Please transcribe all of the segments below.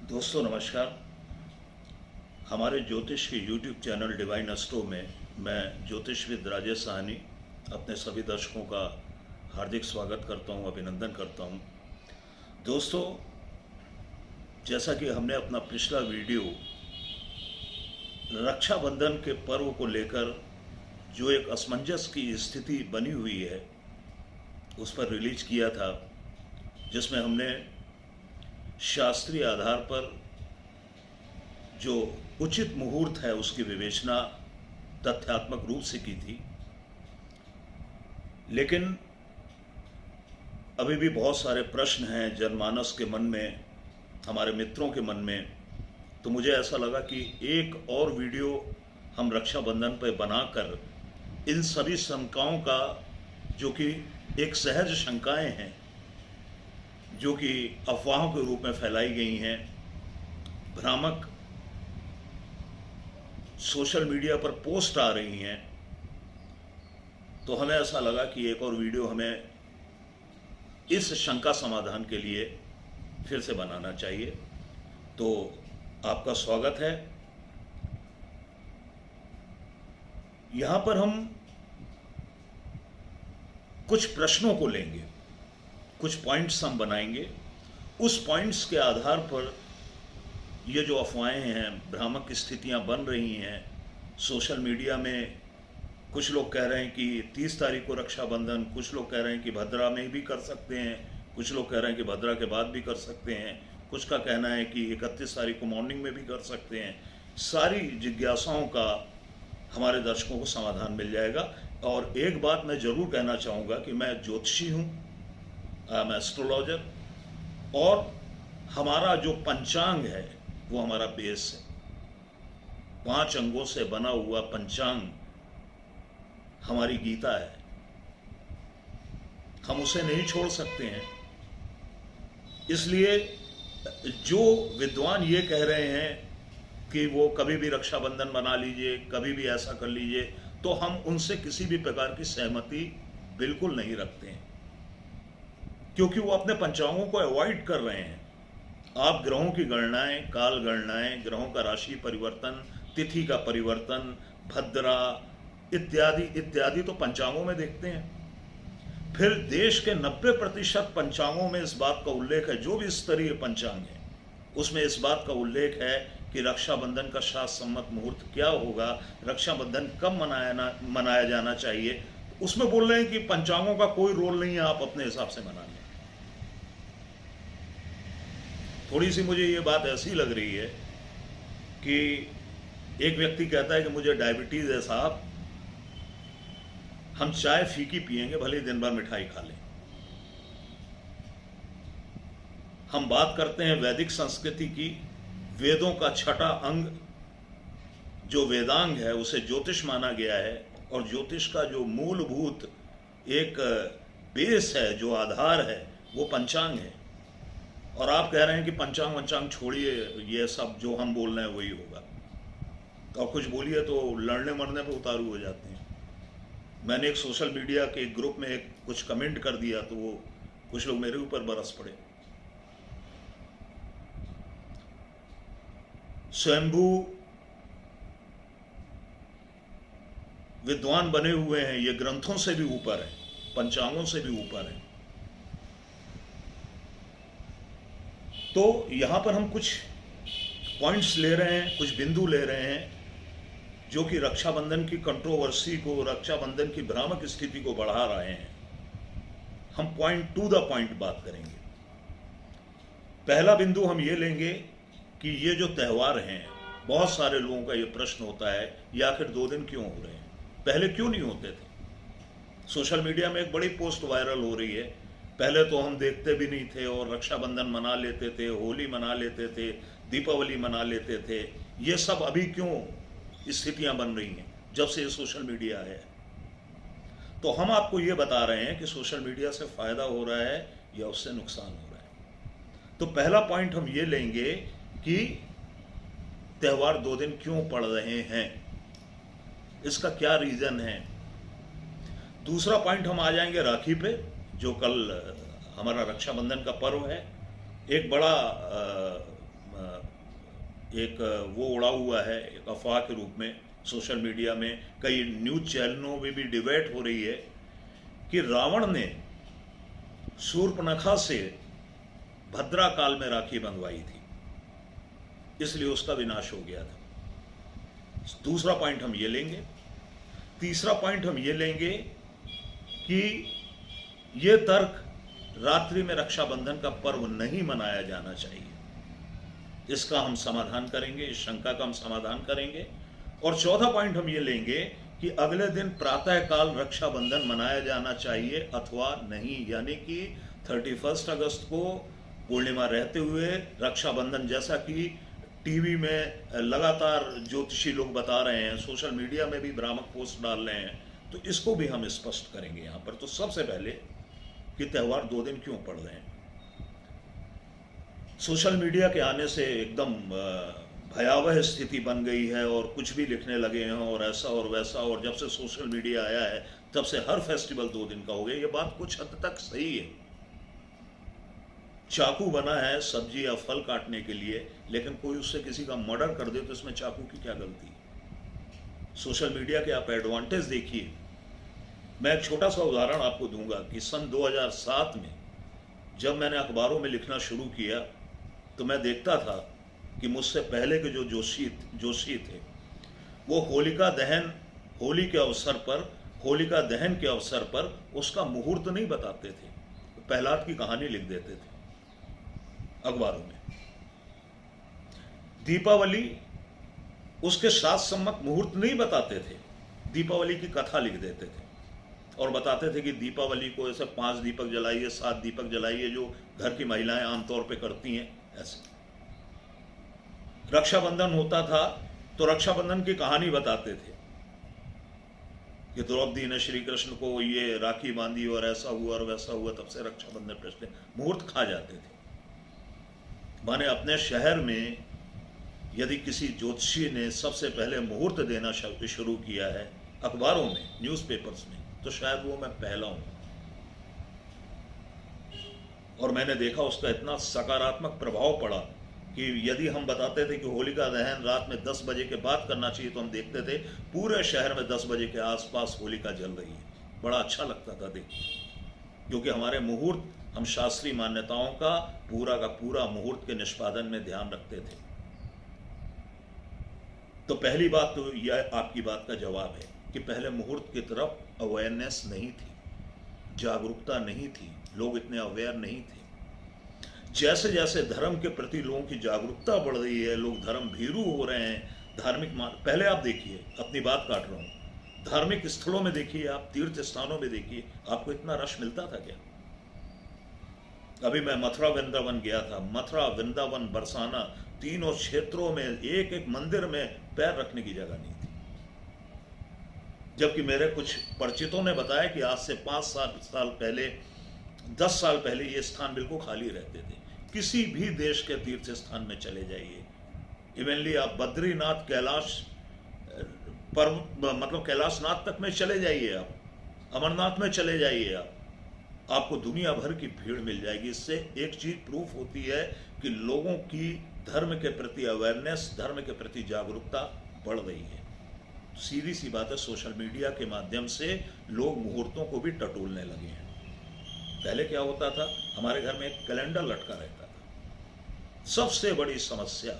दोस्तों नमस्कार। हमारे ज्योतिष के YouTube चैनल डिवाइन एस्ट्रो में मैं ज्योतिषविद राजेश साहनी अपने सभी दर्शकों का हार्दिक स्वागत करता हूं, अभिनंदन करता हूं। दोस्तों, जैसा कि हमने अपना पिछला वीडियो रक्षाबंधन के पर्व को लेकर जो एक असमंजस की स्थिति बनी हुई है उस पर रिलीज किया था, जिसमें हमने शास्त्रीय आधार पर जो उचित मुहूर्त है उसकी विवेचना तथ्यात्मक रूप से की थी। लेकिन अभी भी बहुत सारे प्रश्न हैं जनमानस के मन में, हमारे मित्रों के मन में। तो मुझे ऐसा लगा कि एक और वीडियो हम रक्षाबंधन पर बनाकर इन सभी शंकाओं का, जो कि एक सहज शंकाएं हैं जो कि अफवाहों के रूप में फैलाई गई हैं, भ्रामक सोशल मीडिया पर पोस्ट आ रही हैं, तो हमें ऐसा लगा कि एक और वीडियो हमें इस शंका समाधान के लिए फिर से बनाना चाहिए। तो आपका स्वागत है। यहां पर हम कुछ प्रश्नों को लेंगे, कुछ पॉइंट्स हम बनाएंगे। उस पॉइंट्स के आधार पर ये जो अफवाहें हैं, भ्रामक स्थितियां बन रही हैं सोशल मीडिया में, कुछ लोग कह रहे हैं कि 30 तारीख को रक्षाबंधन, कुछ लोग कह रहे हैं कि भद्रा में भी कर सकते हैं, कुछ लोग कह रहे हैं कि भद्रा के बाद भी कर सकते हैं, कुछ का कहना है कि 31 तारीख को मॉर्निंग में भी कर सकते हैं। सारी जिज्ञासाओं का हमारे दर्शकों को समाधान मिल जाएगा। और एक बात मैं ज़रूर कहना चाहूँगा कि मैं ज्योतिषी हूँ, आई एम एस्ट्रोलॉजर, और हमारा जो पंचांग है वो हमारा बेस है। 5 अंगों से बना हुआ पंचांग हमारी गीता है, हम उसे नहीं छोड़ सकते हैं। इसलिए जो विद्वान ये कह रहे हैं कि वो कभी भी रक्षाबंधन बना लीजिए, कभी भी ऐसा कर लीजिए, तो हम उनसे किसी भी प्रकार की सहमति बिल्कुल नहीं रखते हैं, क्योंकि वो अपने पंचांगों को अवॉइड कर रहे हैं। आप ग्रहों की गणनाएं, काल गणनाएं, ग्रहों का राशि परिवर्तन, तिथि का परिवर्तन, भद्रा इत्यादि इत्यादि तो पंचांगों में देखते हैं। फिर देश के 90% पंचांगों में इस बात का उल्लेख है, जो भी स्तरीय पंचांग है उसमें इस बात का उल्लेख है कि रक्षाबंधन का शास्त्र सम्मत मुहूर्त क्या होगा, रक्षाबंधन कब मनाया जाना चाहिए। उसमें बोल रहे हैं कि पंचांगों का कोई रोल नहीं है, आप अपने हिसाब से मना लें। थोड़ी सी मुझे ये बात ऐसी लग रही है कि एक व्यक्ति कहता है कि मुझे डायबिटीज है साहब, हम चाय फीकी पिएंगे, भले दिन भर मिठाई खा लें। हम बात करते हैं वैदिक संस्कृति की, वेदों का 6ठा अंग जो वेदांग है उसे ज्योतिष माना गया है, और ज्योतिष का जो मूलभूत एक बेस है, जो आधार है, वो पंचांग है। और आप कह रहे हैं कि पंचांग छोड़िए, ये सब जो हम बोल रहे हैं वही होगा, और कुछ बोलिए तो लड़ने मरने पे उतारू हो जाते हैं। मैंने एक सोशल मीडिया के एक ग्रुप में कुछ कमेंट कर दिया तो वो कुछ लोग मेरे ऊपर बरस पड़े। स्वयंभू विद्वान बने हुए हैं, ये ग्रंथों से भी ऊपर है, पंचांगों से भी ऊपर है। तो यहां पर हम कुछ पॉइंट्स ले रहे हैं, कुछ बिंदु ले रहे हैं जो कि रक्षाबंधन की कंट्रोवर्सी को, रक्षाबंधन की भ्रामक स्थिति को बढ़ा रहे हैं। हम पॉइंट टू द पॉइंट बात करेंगे। पहला बिंदु हम ये लेंगे कि ये जो त्यौहार हैं, बहुत सारे लोगों का ये प्रश्न होता है, ये आखिर 2 दिन क्यों हो रहे हैं, पहले क्यों नहीं होते थे। सोशल मीडिया में एक बड़ी पोस्ट वायरल हो रही है, पहले तो हम देखते भी नहीं थे और रक्षाबंधन मना लेते थे, होली मना लेते थे, दीपावली मना लेते थे। ये सब अभी क्यों स्थितियां बन रही हैं जब से ये सोशल मीडिया है। तो हम आपको ये बता रहे हैं कि सोशल मीडिया से फायदा हो रहा है या उससे नुकसान हो रहा है। तो पहला पॉइंट हम ये लेंगे कि त्यौहार 2 दिन क्यों पड़ रहे हैं, इसका क्या रीजन है। दूसरा पॉइंट हम आ जाएंगे राखी पे, जो कल हमारा रक्षाबंधन का पर्व है। एक बड़ा एक वो उड़ा हुआ है एक अफवाह के रूप में सोशल मीडिया में, कई न्यूज चैनलों में भी डिबेट हो रही है कि रावण ने शूर्पणखा से भद्रा काल में राखी बंधवाई थी, इसलिए उसका विनाश हो गया था। दूसरा पॉइंट हम ये लेंगे। तीसरा पॉइंट हम ये लेंगे कि ये तर्क रात्रि में रक्षाबंधन का पर्व नहीं मनाया जाना चाहिए, इसका हम समाधान करेंगे, इस शंका का हम समाधान करेंगे। और चौथा पॉइंट हम ये लेंगे कि अगले दिन प्रातःकाल रक्षाबंधन मनाया जाना चाहिए अथवा नहीं, यानी कि 31 अगस्त को पूर्णिमा रहते हुए रक्षाबंधन, जैसा कि टीवी में लगातार ज्योतिषी लोग बता रहे हैं, सोशल मीडिया में भी भ्रामक पोस्ट डाल रहे हैं, तो इसको भी हम स्पष्ट करेंगे यहाँ पर। तो सबसे पहले कि त्यौहार 2 दिन क्यों पड़ रहे हैं। सोशल मीडिया के आने से एकदम भयावह स्थिति बन गई है और कुछ भी लिखने लगे हैं और ऐसा और वैसा, और जब से सोशल मीडिया आया है तब से हर फेस्टिवल 2 दिन का हो गया। ये बात कुछ हद तक सही है, चाकू बना है सब्जी या फल काटने के लिए, लेकिन कोई उससे किसी का मर्डर कर दे तो इसमें चाकू की क्या गलती। सोशल मीडिया के आप एडवांटेज देखिए। मैं एक छोटा सा उदाहरण आपको दूंगा कि सन 2007 में जब मैंने अखबारों में लिखना शुरू किया तो मैं देखता था कि मुझसे पहले के जो जोशी थे वो होलिका दहन के अवसर पर उसका मुहूर्त नहीं बताते थे, प्रहलाद की कहानी लिख देते थे अखबारों में। दीपावली उसके साथ सम्मत मुहूर्त नहीं बताते थे, दीपावली की कथा लिख देते थे और बताते थे कि दीपावली को ऐसे 5 दीपक जलाइए, 7 दीपक जलाइए, जो घर की महिलाएं आमतौर पे करती हैं। ऐसे रक्षाबंधन होता था तो रक्षाबंधन की कहानी बताते थे कि द्रौपदी ने श्री कृष्ण को ये राखी बांधी और ऐसा हुआ और वैसा हुआ, तब से रक्षाबंधन प्रश्न मुहूर्त खा जाते थे। माने अपने शहर में यदि किसी ज्योतिषी ने सबसे पहले मुहूर्त देना शुरू किया है अखबारों में, न्यूज़पेपर्स में, तो शायद वो मैं पहला हूं। और मैंने देखा उसका इतना सकारात्मक प्रभाव पड़ा कि यदि हम बताते थे कि होलिका दहन रात में 10 बजे के बाद करना चाहिए, तो हम देखते थे पूरे शहर में 10 बजे के आसपास होलिका जल रही है। बड़ा अच्छा लगता था देख, क्योंकि हमारे मुहूर्त, हम शास्त्रीय मान्यताओं का पूरा मुहूर्त के निष्पादन में ध्यान रखते थे। तो पहली बात तो यह आपकी बात का जवाब है कि पहले मुहूर्त की तरफ अवेयरनेस नहीं थी, जागरूकता नहीं थी, लोग इतने अवेयर नहीं थे। जैसे जैसे धर्म के प्रति लोगों की जागरूकता बढ़ रही है, लोग धर्म भीरू हो रहे हैं, धार्मिक पहले आप देखिए, अपनी बात काट रहा हूं, धार्मिक स्थलों में देखिए, आप तीर्थ स्थानों में देखिए, आपको इतना रश मिलता था क्या? अभी मैं मथुरा वृंदावन गया था, मथुरा वृंदावन बरसाना तीनों क्षेत्रों में एक एक मंदिर में पैर रखने की जगह नहीं थी। जबकि मेरे कुछ परिचितों ने बताया कि आज से 5 साल पहले, 10 साल पहले ये स्थान बिल्कुल खाली रहते थे। किसी भी देश के तीर्थ स्थान में चले जाइए, इवेंटली आप बद्रीनाथ, कैलाश मतलब कैलाशनाथ तक में चले जाइए, आप अमरनाथ में चले जाइए, आपको दुनिया भर की भीड़ मिल जाएगी। इससे एक चीज प्रूफ होती है कि लोगों की धर्म के प्रति अवेयरनेस, धर्म के प्रति जागरूकता बढ़ रही है। सीधी सी बात है, सोशल मीडिया के माध्यम से लोग मुहूर्तों को भी टटोलने लगे हैं। पहले क्या होता था, हमारे घर में एक कैलेंडर लटका रहता था। सबसे बड़ी समस्या,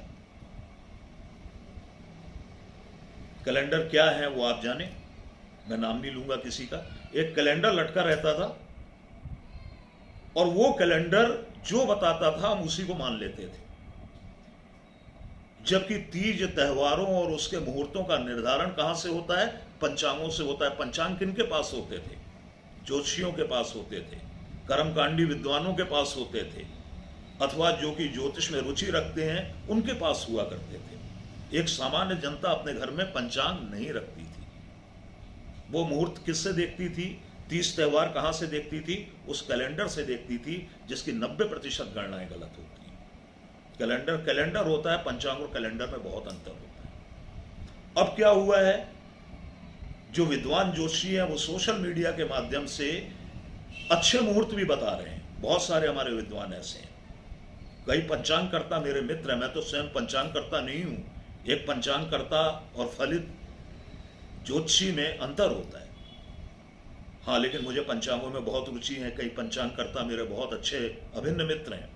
कैलेंडर क्या है वो आप जाने, मैं नाम नहीं लूंगा किसी का। एक कैलेंडर लटका रहता था और वो कैलेंडर जो बताता था हम उसी को मान लेते थे। जबकि तीज त्योहारों और उसके मुहूर्तों का निर्धारण कहां से होता है? पंचांगों से होता है। पंचांग किनके पास होते थे? ज्योतिषियों के पास होते थे, कर्मकांडी विद्वानों के पास होते थे, अथवा जो कि ज्योतिष में रुचि रखते हैं उनके पास हुआ करते थे। एक सामान्य जनता अपने घर में पंचांग नहीं रखती थी। वो मुहूर्त किससे देखती थी? तीज त्योहार कहां से देखती थी? उस कैलेंडर से देखती थी जिसकी 90% गणनाएं गलत होती हैं। कैलेंडर होता है, पंचांग और कैलेंडर में बहुत अंतर होता है। अब क्या हुआ है, जो विद्वान ज्योतिषी हैं वो सोशल मीडिया के माध्यम से अच्छे मुहूर्त भी बता रहे हैं। बहुत सारे हमारे विद्वान ऐसे हैं कई पंचांगकर्ता मेरे मित्र हैं, मैं तो स्वयं पंचांगकर्ता नहीं हूं। एक पंचांगकर्ता और फलित ज्योतिषी में अंतर होता है। हाँ, लेकिन मुझे पंचांगों में बहुत रुचि है। कई पंचांगकर्ता मेरे बहुत अच्छे अभिन्न मित्र हैं,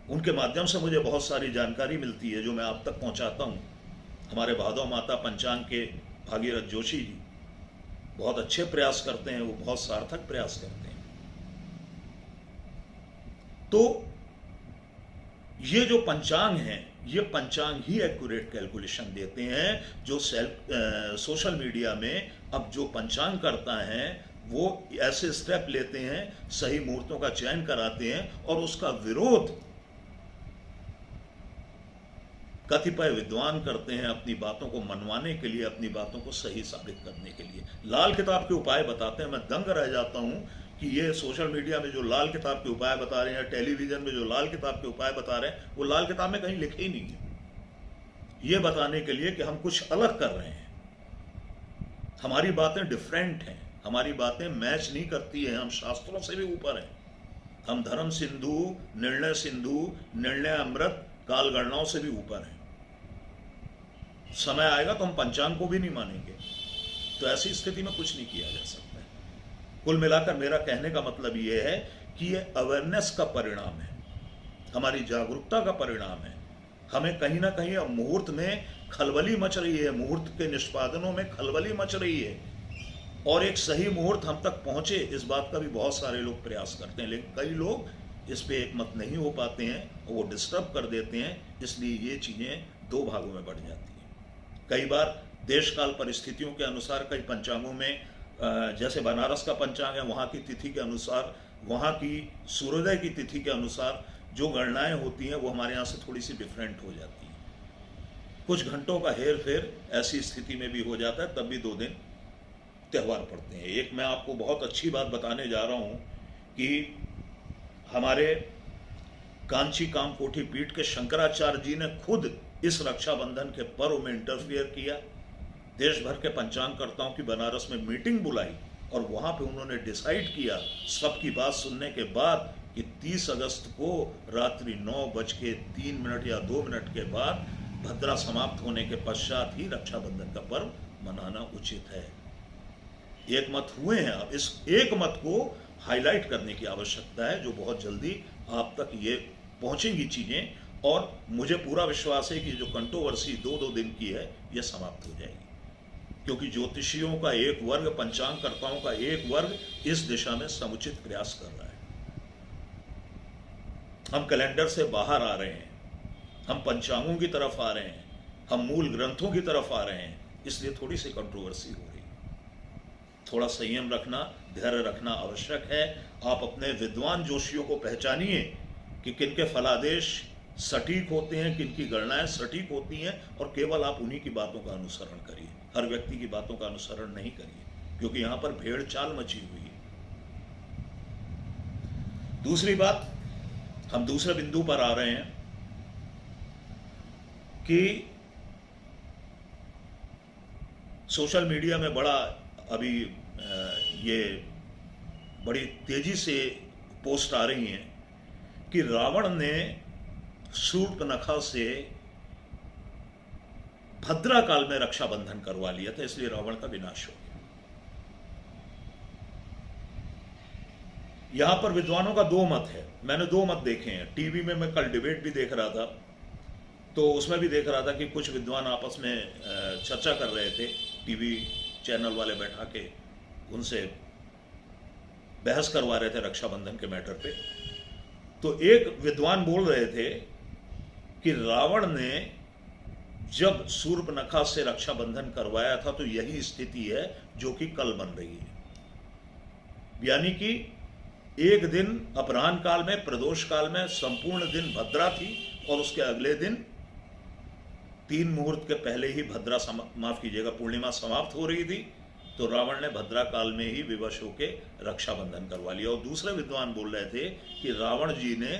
उनके माध्यम से मुझे बहुत सारी जानकारी मिलती है जो मैं आप तक पहुंचाता हूं। हमारे भादव माता पंचांग के भागीरथ जोशी जी बहुत अच्छे प्रयास करते हैं, वो बहुत सार्थक प्रयास करते हैं। तो ये जो पंचांग हैं, ये पंचांग ही एक्यूरेट कैलकुलेशन देते हैं। जो सोशल मीडिया में अब जो पंचांग करता है वो ऐसे स्टेप लेते हैं, सही मुहूर्तों का चयन कराते हैं और उसका विरोध कतिपय विद्वान करते हैं अपनी बातों को मनवाने के लिए, अपनी बातों को सही साबित करने के लिए। लाल किताब के उपाय बताते हैं। मैं दंग रह जाता हूं कि ये सोशल मीडिया में जो लाल किताब के उपाय बता रहे हैं, टेलीविजन में जो लाल किताब के उपाय बता रहे हैं, वो लाल किताब में कहीं लिखे ही नहीं है। ये बताने के लिए कि हम कुछ अलग कर रहे हैं, हमारी बातें डिफरेंट हैं, हमारी बातें मैच नहीं करती हैं, हम शास्त्रों से भी ऊपर हैं, हम धर्म सिंधु, निर्णय अमृत, काल गणनाओं से भी ऊपर हैं। समय आएगा तो हम पंचांग को भी नहीं मानेंगे। तो ऐसी स्थिति में कुछ नहीं किया जा सकता है। कुल मिलाकर मेरा कहने का मतलब ये है कि ये अवेयरनेस का परिणाम है, हमारी जागरूकता का परिणाम है। हमें कहीं ना कहीं अब मुहूर्त में खलबली मच रही है, मुहूर्त के निष्पादनों में खलबली मच रही है, और एक सही मुहूर्त हम तक पहुंचे इस बात का भी बहुत सारे लोग प्रयास करते हैं। लेकिन कई लोग इस पे एकमत नहीं हो पाते हैं और वो डिस्टर्ब कर देते हैं, इसलिए ये चीज़ें दो भागों में बढ़ जाती हैं। कई बार देश काल परिस्थितियों के अनुसार कई पंचांगों में, जैसे बनारस का पंचांग है, वहाँ की तिथि के अनुसार, वहाँ की सूर्योदय की तिथि के अनुसार जो गणनाएं होती हैं वो हमारे यहाँ से थोड़ी सी डिफरेंट हो जाती हैं। कुछ घंटों का हेर फेर ऐसी स्थिति में भी हो जाता है, तब भी 2 दिन त्यौहार पड़ते हैं। एक मैं आपको बहुत अच्छी बात बताने जा रहा हूँ कि हमारे कांची कामकोठी पीठ के शंकराचार्य जी ने खुद इस रक्षाबंधन के पर्व में इंटरफियर किया। देश भर के पंचांगकर्ताओं की बनारस में मीटिंग बुलाई और वहां पे उन्होंने डिसाइड किया, सबकी बात सुनने के बाद, कि 30 अगस्त को रात्रि 9:03 या 2 मिनट के बाद भद्रा समाप्त होने के पश्चात ही रक्षाबंधन का पर्व मनाना उचित है। एक मत हुए हैं। अब इस एक मत को हाईलाइट करने की आवश्यकता है, जो बहुत जल्दी आप तक ये पहुंचेंगी चीजें, और मुझे पूरा विश्वास है कि जो कंट्रोवर्सी 2-2 दिन की है ये समाप्त हो जाएगी, क्योंकि ज्योतिषियों का एक वर्ग, पंचांगकर्ताओं का एक वर्ग इस दिशा में समुचित प्रयास कर रहा है। हम कैलेंडर से बाहर आ रहे हैं, हम पंचांगों की तरफ आ रहे हैं, हम मूल ग्रंथों की तरफ आ रहे हैं, इसलिए थोड़ी सी कंट्रोवर्सी हो रही है। थोड़ा संयम रखना, धैर्य रखना आवश्यक है। आप अपने विद्वान जोशियों को पहचानिए कि किनके फलादेश सटीक होते हैं, किनकी गणनाएं सटीक होती हैं, और केवल आप उन्हीं की बातों का अनुसरण करिए, हर व्यक्ति की बातों का अनुसरण नहीं करिए, क्योंकि यहां पर भेड़ चाल मची हुई है। दूसरी बात, हम दूसरे बिंदु पर आ रहे हैं कि सोशल मीडिया में बड़ा अभी ये बड़ी तेजी से पोस्ट आ रही हैं कि रावण ने शूर्पणखा से भद्रा काल में रक्षाबंधन करवा लिया था, इसलिए रावण का विनाश हो गया। यहां पर विद्वानों का 2 मत है। मैंने 2 मत देखे हैं। टीवी में मैं कल डिबेट भी देख रहा था, तो उसमें भी देख रहा था कि कुछ विद्वान आपस में चर्चा कर रहे थे, टीवी चैनल वाले बैठा के उनसे बहस करवा रहे थे रक्षाबंधन के मैटर पे। तो एक विद्वान बोल रहे थे कि रावण ने जब शूर्पणखा से रक्षाबंधन करवाया था तो यही स्थिति है जो कि कल बन रही है, यानी कि एक दिन अपराह्न काल में, प्रदोष काल में संपूर्ण दिन भद्रा थी, और उसके अगले दिन 3 मुहूर्त के पहले ही भद्रा माफ कीजिएगा पूर्णिमा समाप्त हो रही थी, तो रावण ने भद्रा काल में ही विवश होके रक्षाबंधन करवा लिया। और दूसरे विद्वान बोल रहे थे कि रावण जी ने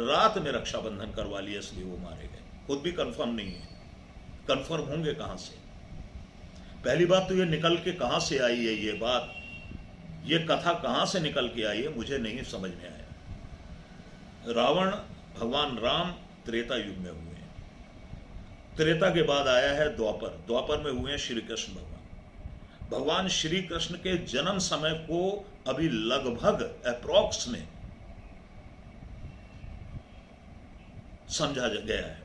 रात में रक्षाबंधन करवा लिया, इसलिए वो मारे गए। खुद भी कंफर्म नहीं है, कंफर्म होंगे कहां से? पहली बात तो ये निकल के कहां से आई है ये बात, ये कथा कहां से निकल के आई है, मुझे नहीं समझ में आया। रावण भगवान राम त्रेता युग में हुए हैं। त्रेता के बाद आया है द्वापर। द्वापर में हुए हैं श्री कृष्ण भगवान। भगवान श्री कृष्ण के जन्म समय को अभी लगभग अप्रॉक्स में समझा गया है,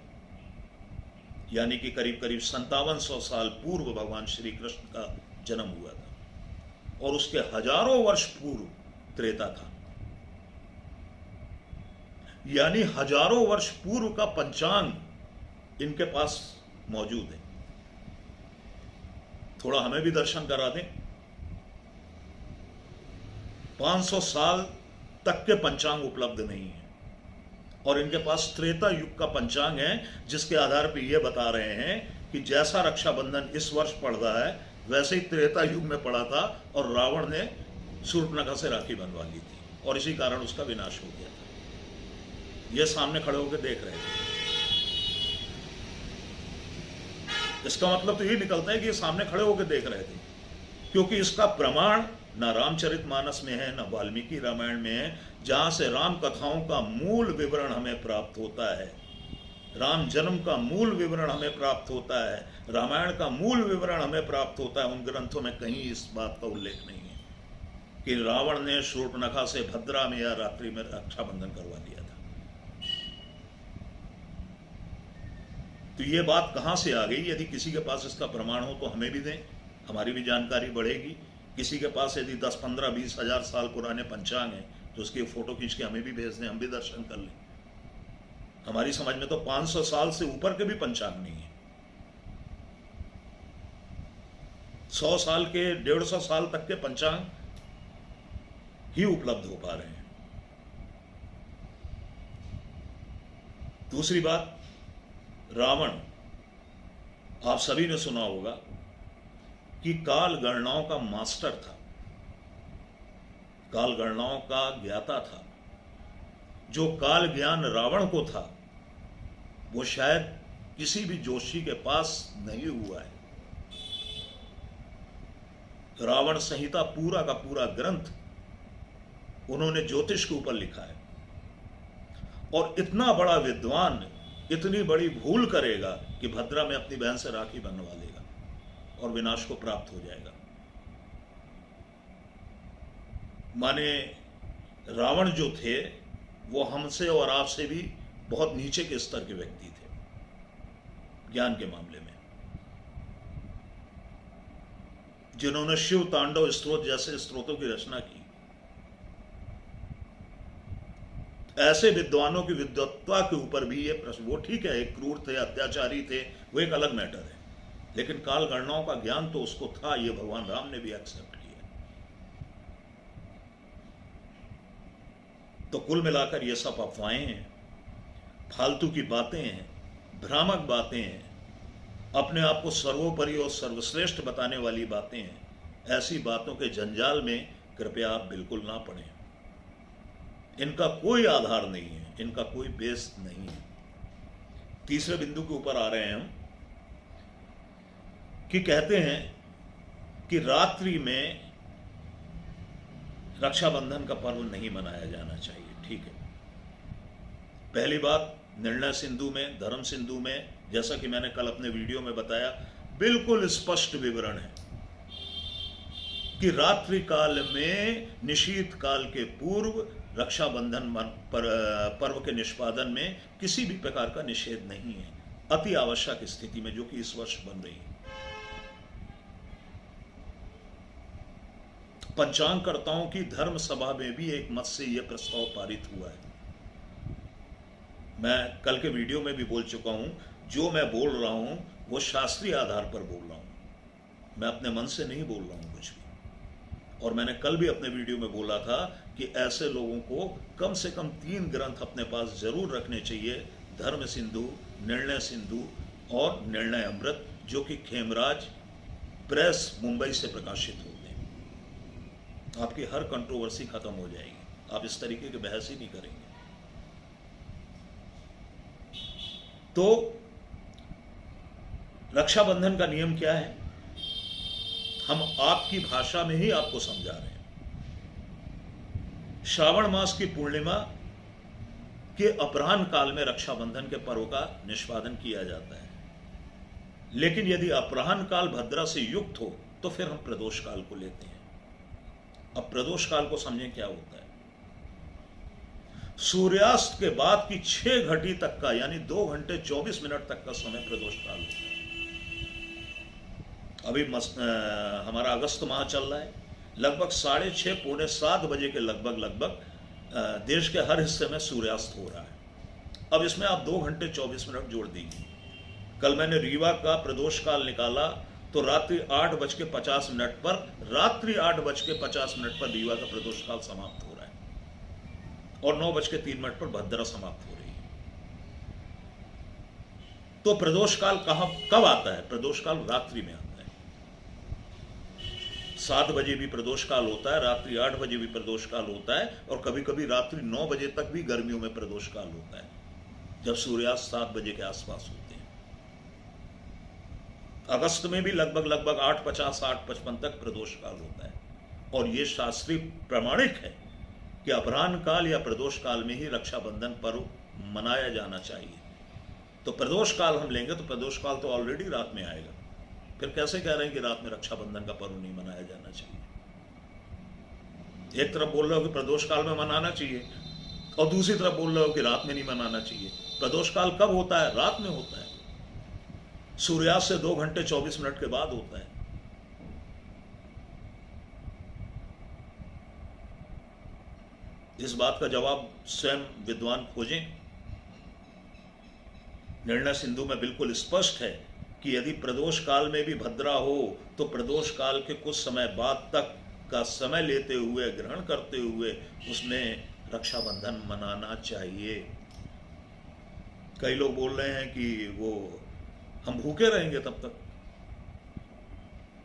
यानी कि करीब करीब 5700 साल पूर्व भगवान श्री कृष्ण का जन्म हुआ था, और उसके हजारों वर्ष पूर्व त्रेता था। यानी हजारों वर्ष पूर्व का पंचांग इनके पास मौजूद है। थोड़ा हमें भी दर्शन करा दें। 500 साल तक के पंचांग उपलब्ध नहीं है, और इनके पास त्रेता युग का पंचांग है, जिसके आधार पर यह बता रहे हैं कि जैसा रक्षाबंधन इस वर्ष पड़ रहा है वैसे ही त्रेता युग में पड़ा था, और रावण ने शूर्पणखा से राखी बंधवा ली थी, और इसी कारण उसका विनाश हो गया था। ये सामने खड़े होकर देख रहे थे। इसका मतलब तो ये निकलता है कि ये सामने खड़े होकर देख रहे थे, क्योंकि इसका प्रमाण ना रामचरितमानस में है, ना वाल्मीकि रामायण में है, जहां से राम कथाओं का मूल विवरण हमें प्राप्त होता है, राम जन्म का मूल विवरण हमें प्राप्त होता है, रामायण का मूल विवरण हमें प्राप्त होता है। उन ग्रंथों में कहीं इस बात का उल्लेख नहीं है कि रावण ने शूर्पणखा से भद्रा में या रात्रि में रक्षाबंधन करवा दिया था। तो ये बात कहां से आ गई? यदि किसी के पास इसका प्रमाण हो तो हमें भी दें, हमारी भी जानकारी बढ़ेगी। किसी के पास यदि 10, 15, 20 हजार साल पुराने पंचांग हैं तो उसकी फोटो खींच के हमें भी भेज दें, हम भी दर्शन कर लें। हमारी समझ में तो 500 साल से ऊपर के भी पंचांग नहीं है। 100 साल के, 150 साल तक के पंचांग ही उपलब्ध हो पा रहे हैं। दूसरी बात, रावण, आप सभी ने सुना होगा कि काल गणनाओं का मास्टर था, काल गणनाओं का ज्ञाता था। जो काल ज्ञान रावण को था वो शायद किसी भी जोशी के पास नहीं हुआ है। रावण संहिता पूरा का पूरा ग्रंथ उन्होंने ज्योतिष के ऊपर लिखा है, और इतना बड़ा विद्वान इतनी बड़ी भूल करेगा कि भद्रा में अपनी बहन से राखी बंधवा लेगा और विनाश को प्राप्त हो जाएगा। माने रावण जो थे वो हमसे और आपसे भी बहुत नीचे के स्तर के व्यक्ति थे ज्ञान के मामले में, जिन्होंने शिव तांडव स्त्रोत जैसे स्त्रोतों की रचना की। ऐसे विद्वानों की विद्वत्ता के ऊपर भी ये प्रश्न, वो ठीक है एक क्रूर थे, अत्याचारी थे, वो एक अलग मैटर है, लेकिन काल गणनाओं का ज्ञान तो उसको था, ये भगवान राम ने भी एक्सेप्ट किया। तो कुल मिलाकर ये सब अफवाहें हैं, फालतू की बातें हैं, भ्रामक बातें हैं, अपने आप को सर्वोपरि और सर्वश्रेष्ठ बताने वाली बातें हैं। ऐसी बातों के जंजाल में कृपया आप बिल्कुल ना पड़ें। इनका कोई आधार नहीं है, इनका कोई बेस नहीं है। तीसरे बिंदु के ऊपर आ रहे हैं हम कि कहते हैं कि रात्रि में रक्षाबंधन का पर्व नहीं मनाया जाना चाहिए। ठीक है, पहली बात, निर्णय सिंधु में, धर्म सिंधु में, जैसा कि मैंने कल अपने वीडियो में बताया, बिल्कुल स्पष्ट विवरण है कि रात्रि काल में, निशीत काल के पूर्व रक्षाबंधन पर्व के निष्पादन में किसी भी प्रकार का निषेध नहीं है, अति आवश्यक स्थिति में, जो कि इस वर्ष बन रही है। पंचांगकर्ताओं की धर्म सभा में भी एक मत से यह प्रस्ताव पारित हुआ है। मैं कल के वीडियो में भी बोल चुका हूं, जो मैं बोल रहा हूं वो शास्त्रीय आधार पर बोल रहा हूं, मैं अपने मन से नहीं बोल रहा हूं कुछ भी। और मैंने कल भी अपने वीडियो में बोला था कि ऐसे लोगों को कम से कम 3 ग्रंथ अपने पास जरूर रखने चाहिए, धर्म सिंधु, निर्णय सिंधु और निर्णय अमृत, जो कि खेमराज प्रेस मुंबई से प्रकाशित होते हैं। आपकी हर कंट्रोवर्सी खत्म हो जाएगी, आप इस तरीके की बहस ही नहीं करेंगे। तो रक्षाबंधन का नियम क्या है, हम आपकी भाषा में ही आपको समझा रहे हैं। श्रावण मास की पूर्णिमा कि अपराह्न काल में रक्षाबंधन के पर्व का निष्पादन किया जाता है। लेकिन यदि अपराह्न काल भद्रा से युक्त हो तो फिर हम प्रदोष काल को लेते हैं। अब प्रदोष काल को समझें क्या होता है। सूर्यास्त के बाद की 6 घटी तक का यानी 2 घंटे 24 मिनट तक का समय प्रदोष काल होता है। अभी हमारा अगस्त माह चल रहा है, लगभग 6:30 पौने 7 बजे के लगभग देश के हर हिस्से में सूर्यास्त हो रहा है। अब इसमें आप 2 घंटे 24 मिनट जोड़ दीजिए। कल मैंने रीवा का प्रदोष काल निकाला तो रात्रि 8:50 पर रीवा का प्रदोष काल समाप्त हो रहा है और 9:03 पर भद्रा समाप्त हो रही है। तो प्रदोष काल कब आता है? प्रदोष काल रात्रि में आता है। 7 बजे भी प्रदोष काल होता है, रात्रि 8 बजे भी प्रदोष काल होता है और कभी कभी रात्रि 9 बजे तक भी गर्मियों में प्रदोष काल होता है, जब सूर्यास्त 7 बजे के आसपास होते हैं। अगस्त में भी लगभग 8:50 8:55 तक प्रदोष काल होता है और यह शास्त्रीय प्रमाणिक है कि अपराह्न काल या प्रदोष काल में ही रक्षाबंधन पर्व मनाया जाना चाहिए। तो प्रदोष काल हम लेंगे तो प्रदोष काल तो ऑलरेडी रात में आएगा, फिर कैसे कह रहे हैं कि रात में रक्षाबंधन का पर्व नहीं मनाया जाना चाहिए? एक तरफ बोल रहे हो कि प्रदोष काल में मनाना चाहिए और दूसरी तरफ बोल रहे हो कि रात में नहीं मनाना चाहिए। प्रदोष काल कब होता है? रात में होता है, सूर्यास्त से 2 घंटे 24 मिनट के बाद होता है। इस बात का जवाब स्वयं विद्वान खोजें। निर्णय सिंधु में बिल्कुल स्पष्ट है कि यदि प्रदोष काल में भी भद्रा हो तो प्रदोष काल के कुछ समय बाद तक का समय लेते हुए, ग्रहण करते हुए उसमें रक्षाबंधन मनाना चाहिए। कई लोग बोल रहे हैं कि वो हम भूखे रहेंगे तब तक।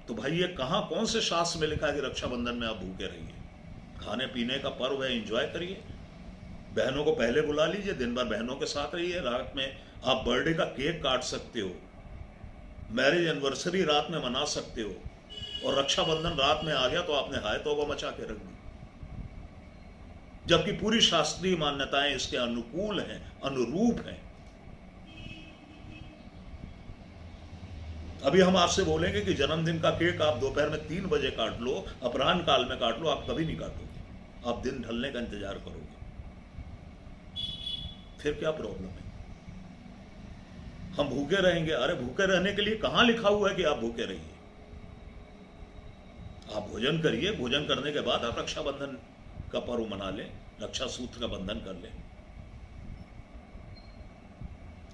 तो भाई ये कहां, कौन से शास्त्र में लिखा है कि रक्षाबंधन में आप भूखे रहिए? खाने पीने का पर्व है, एंजॉय करिए। बहनों को पहले बुला लीजिए, दिन भर बहनों के साथ रहिए। रात में आप बर्थडे का केक काट सकते हो, मैरिज एनिवर्सरी रात में मना सकते हो और रक्षाबंधन रात में आ गया तो आपने हाय तौबा मचा के रख दी, जबकि पूरी शास्त्रीय मान्यताएं इसके अनुकूल हैं, अनुरूप हैं। अभी हम आपसे बोलेंगे कि जन्मदिन का केक आप दोपहर में 3 बजे काट लो, अपराह्न काल में काट लो, आप कभी नहीं काटोगे, आप दिन ढलने का इंतजार करोगे। फिर क्या प्रॉब्लम है? हम भूखे रहेंगे? अरे भूखे रहने के लिए कहां लिखा हुआ है कि आप भूखे रहिए? आप भोजन करिए, भोजन करने के बाद आप रक्षाबंधन का पर्व मना लें, रक्षा सूत्र का बंधन कर लें।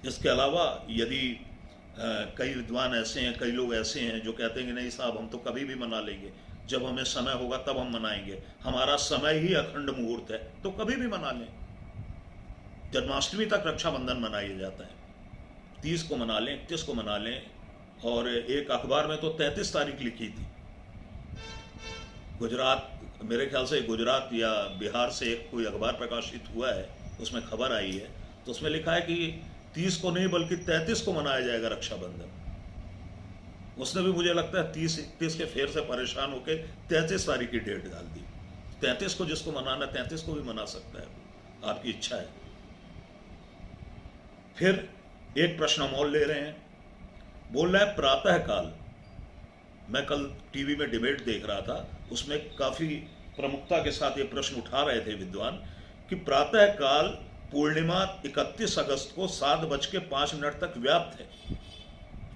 इसके अलावा यदि कई विद्वान ऐसे हैं, कई लोग ऐसे हैं जो कहते हैं कि नहीं साहब हम तो कभी भी मना लेंगे, जब हमें समय होगा तब हम मनाएंगे, हमारा समय ही अखंड मुहूर्त है, तो कभी भी मना लें। जन्माष्टमी तक रक्षाबंधन मनाया जाता है, 30 को मना लें, 31 को मना लें। और एक अखबार में तो 33 तारीख लिखी थी। गुजरात, मेरे ख्याल से गुजरात या बिहार से कोई अखबार प्रकाशित हुआ है, उसमें खबर आई है, तो उसमें लिखा है कि 30 को नहीं बल्कि 33 को मनाया जाएगा रक्षाबंधन। उसने भी मुझे लगता है 30-31 के फेर से परेशान होकर 33 तारीख की डेट डाल दी। 33 को जिसको मनाना 33 को भी मना सकता है, आपकी इच्छा है। फिर एक प्रश्न हम और ले रहे हैं, बोल रहा है प्रातः काल। मैं कल टीवी में डिबेट देख रहा था, उसमें काफी प्रमुखता के साथ ये प्रश्न उठा रहे थे विद्वान कि प्रातः काल पूर्णिमा 31 अगस्त को 7:05 तक व्याप्त है।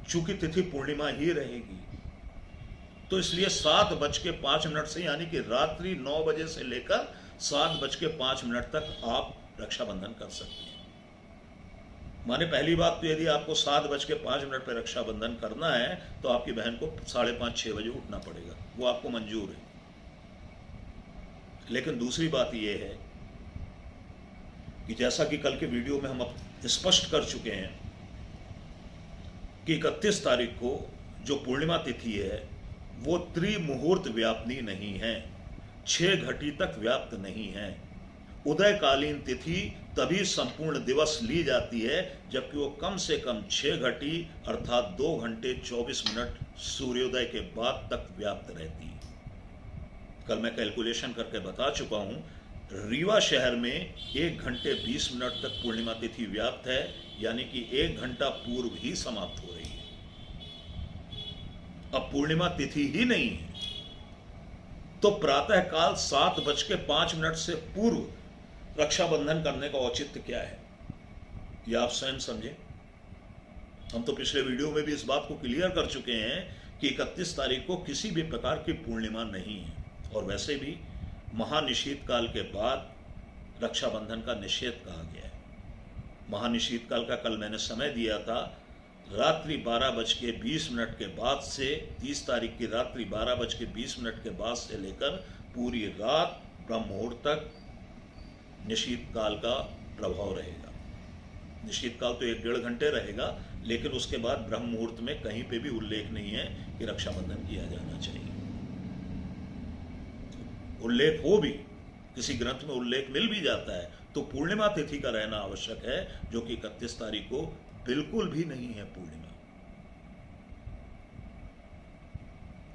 चूंकि तिथि पूर्णिमा ही रहेगी तो इसलिए 7:05 से यानी कि रात्रि 9 बजे से लेकर 7:05 तक आप रक्षाबंधन कर सकते हैं। माने पहली बात तो यदि आपको 7:05 पर रक्षाबंधन करना है तो आपकी बहन को 5:30-6 बजे उठना पड़ेगा, वो आपको मंजूर है। लेकिन दूसरी बात यह है कि जैसा कि कल के वीडियो में हम स्पष्ट कर चुके हैं कि 31 तारीख को जो पूर्णिमा तिथि है वो त्रिमुहूर्त व्यापनी नहीं है, 6 घटी तक व्याप्त नहीं है। उदयकालीन तिथि तभी संपूर्ण दिवस ली जाती है जबकि वो कम से कम 6 घटी अर्थात 2 घंटे 24 मिनट सूर्योदय के बाद तक व्याप्त रहती है। कल मैं कैलकुलेशन करके बता चुका हूं, रीवा शहर में 1 घंटे 20 मिनट तक पूर्णिमा तिथि व्याप्त है, यानी कि 1 घंटा पूर्व ही समाप्त हो रही है। अब पूर्णिमा तिथि ही नहीं है तो प्रातःकाल 7:05 से पूर्व रक्षाबंधन करने का औचित्य क्या है, यह आप स्वयं समझें। हम तो पिछले वीडियो में भी इस बात को क्लियर कर चुके हैं कि 31 तारीख को किसी भी प्रकार की पूर्णिमा नहीं है, और वैसे भी महानिशीत काल के बाद रक्षाबंधन का निषेध कहा गया है। महानिशीत काल का कल मैंने समय दिया था, रात्रि 12:20 के बाद से 30 तारीख की रात्रि 12:20 के बाद से लेकर पूरी रात ब्रह्म मुहूर्त तक निशीत काल का प्रभाव रहेगा। निशीत काल तो 1-1.5 घंटे रहेगा, लेकिन उसके बाद ब्रह्म मुहूर्त में कहीं पे भी उल्लेख नहीं है कि रक्षाबंधन किया जाना चाहिए। उल्लेख हो भी, किसी ग्रंथ में उल्लेख मिल भी जाता है तो पूर्णिमा तिथि का रहना आवश्यक है, जो कि 31 तारीख को बिल्कुल भी नहीं है पूर्णिमा।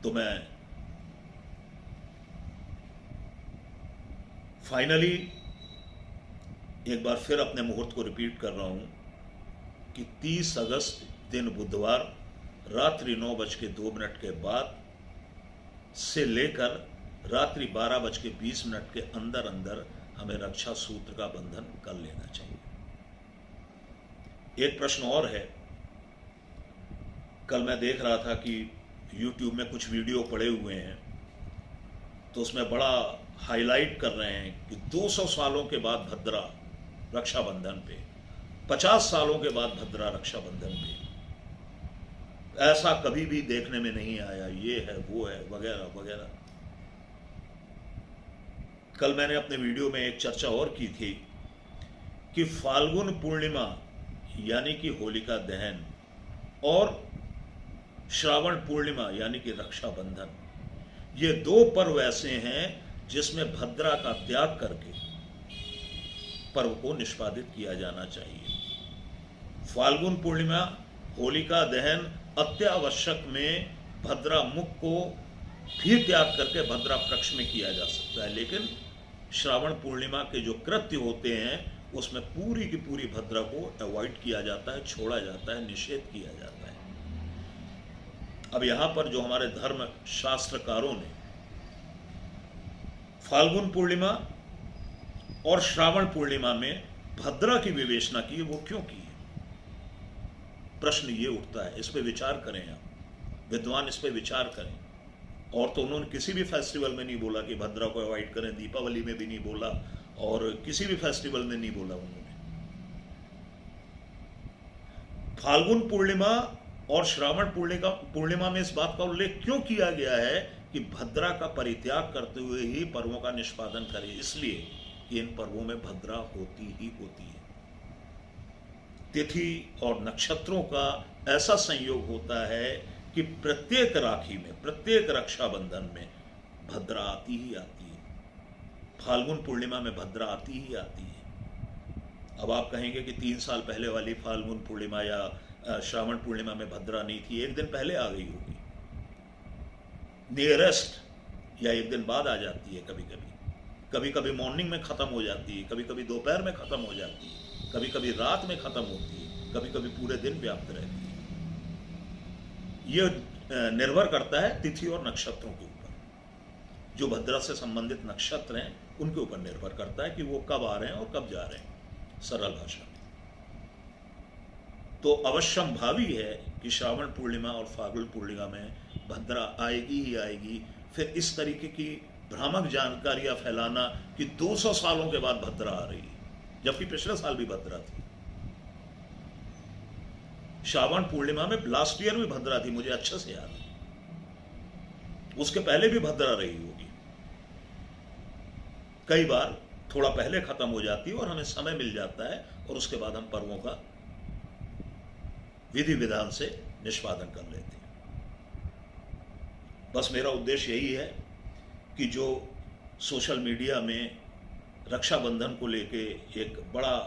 तो मैं फाइनली एक बार फिर अपने मुहूर्त को रिपीट कर रहा हूं कि 30 अगस्त दिन बुधवार रात्रि 9:02 के बाद से लेकर रात्रि 12:20 के अंदर अंदर हमें रक्षा सूत्र का बंधन कर लेना चाहिए। एक प्रश्न और है, कल मैं देख रहा था कि YouTube में कुछ वीडियो पड़े हुए हैं, तो उसमें बड़ा हाईलाइट कर रहे हैं कि 200 सालों के बाद भद्रा रक्षाबंधन पे, 50 सालों के बाद भद्रा रक्षाबंधन पे, ऐसा कभी भी देखने में नहीं आया, ये है वो है वगैरह वगैरह। कल मैंने अपने वीडियो में एक चर्चा और की थी कि फाल्गुन पूर्णिमा यानी कि होलिका दहन और श्रावण पूर्णिमा यानी कि रक्षाबंधन, ये 2 पर्व ऐसे हैं जिसमें भद्रा का त्याग करके पर्व को निष्पादित किया जाना चाहिए। फाल्गुन पूर्णिमा, होलिका दहन अत्यावश्यक में भद्रा मुख को भी त्याग करके भद्रा पक्ष में किया जा सकता है, लेकिन श्रावण पूर्णिमा के जो कृत्य होते हैं उसमें पूरी की पूरी भद्रा को अवॉइड किया जाता है, छोड़ा जाता है, निषेध किया जाता है। अब यहां पर जो हमारे धर्म शास्त्रकारों ने फाल्गुन पूर्णिमा और श्रावण पूर्णिमा में भद्रा की विवेचना की है, वो क्यों की है? प्रश्न ये उठता है, इस पे विचार करें आप, विद्वान इस पे विचार करें। और तो उन्होंने किसी भी फेस्टिवल में नहीं बोला कि भद्रा को अवॉइड करें, दीपावली में भी नहीं बोला और किसी भी फेस्टिवल में नहीं बोला उन्होंने। फाल्गुन पूर्णिमा और श्रावण पूर्णिमा में इस बात का उल्लेख क्यों किया गया है कि भद्रा का परित्याग करते हुए ही पर्वों का निष्पादन करें, इसलिए कि इन पर्वों में भद्रा होती ही होती है। तिथि और नक्षत्रों का ऐसा संयोग होता है कि प्रत्येक राखी में, प्रत्येक रक्षाबंधन में भद्रा आती ही आती है। फाल्गुन पूर्णिमा में भद्रा आती ही आती है। अब आप कहेंगे कि 3 साल पहले वाली फाल्गुन पूर्णिमा या श्रावण पूर्णिमा में भद्रा नहीं थी, 1 दिन पहले आ गई होगी, नियरेस्ट, या 1 दिन बाद आ जाती है। कभी कभी कभी कभी मॉर्निंग में खत्म हो जाती है, कभी कभी दोपहर में खत्म हो जाती है, कभी कभी रात में खत्म होती है, कभी कभी पूरे दिन व्याप्त रहती है। यह निर्भर करता है तिथि और नक्षत्रों के ऊपर। जो भद्रा से संबंधित नक्षत्र हैं उनके ऊपर निर्भर करता है कि वो कब आ रहे हैं और कब जा रहे हैं, सरल भाषा में। तो अवश्यम भावी है कि श्रावण पूर्णिमा और फाल्गुन पूर्णिमा में भद्रा आएगी ही आएगी। फिर इस तरीके की भ्रामक जानकारियां फैलाना कि 200 सालों के बाद भद्रा आ रही है, जबकि पिछले साल भी भद्रा थी। श्रावण पूर्णिमा में लास्ट ईयर भी भद्रा थी, मुझे अच्छे से याद है। उसके पहले भी भद्रा रही होगी। कई बार थोड़ा पहले खत्म हो जाती है और हमें समय मिल जाता है और उसके बाद हम पर्वों का विधि विधान से निष्पादन कर लेते हैं। बस मेरा उद्देश्य यही है कि जो सोशल मीडिया में रक्षाबंधन को लेके एक बड़ा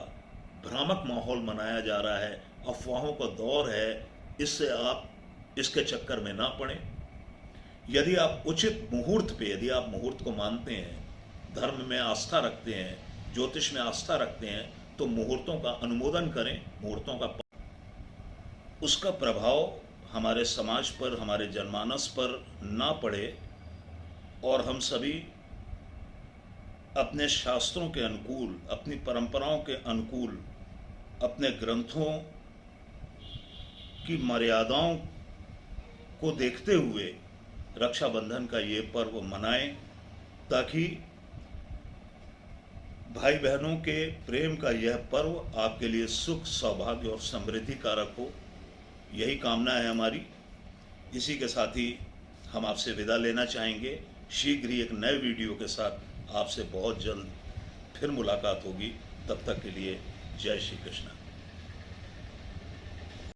भ्रामक माहौल मनाया जा रहा है, अफवाहों का दौर है, इससे आप इसके चक्कर में ना पड़ें। यदि आप उचित मुहूर्त पे, यदि आप मुहूर्त को मानते हैं धर्म में आस्था रखते हैं, ज्योतिष में आस्था रखते हैं, तो मुहूर्तों का अनुमोदन करें, मुहूर्तों का उसका प्रभाव हमारे समाज पर, हमारे जनमानस पर ना पड़े और हम सभी अपने शास्त्रों के अनुकूल, अपनी परंपराओं के अनुकूल, अपने ग्रंथों की मर्यादाओं को देखते हुए रक्षाबंधन का ये पर्व मनाएं, ताकि भाई बहनों के प्रेम का यह पर्व आपके लिए सुख, सौभाग्य और समृद्धि कारक हो। यही कामना है हमारी। इसी के साथ ही हम आपसे विदा लेना चाहेंगे। शीघ्र ही एक नए वीडियो के साथ आपसे बहुत जल्द फिर मुलाकात होगी। तब तक के लिए जय श्री कृष्ण।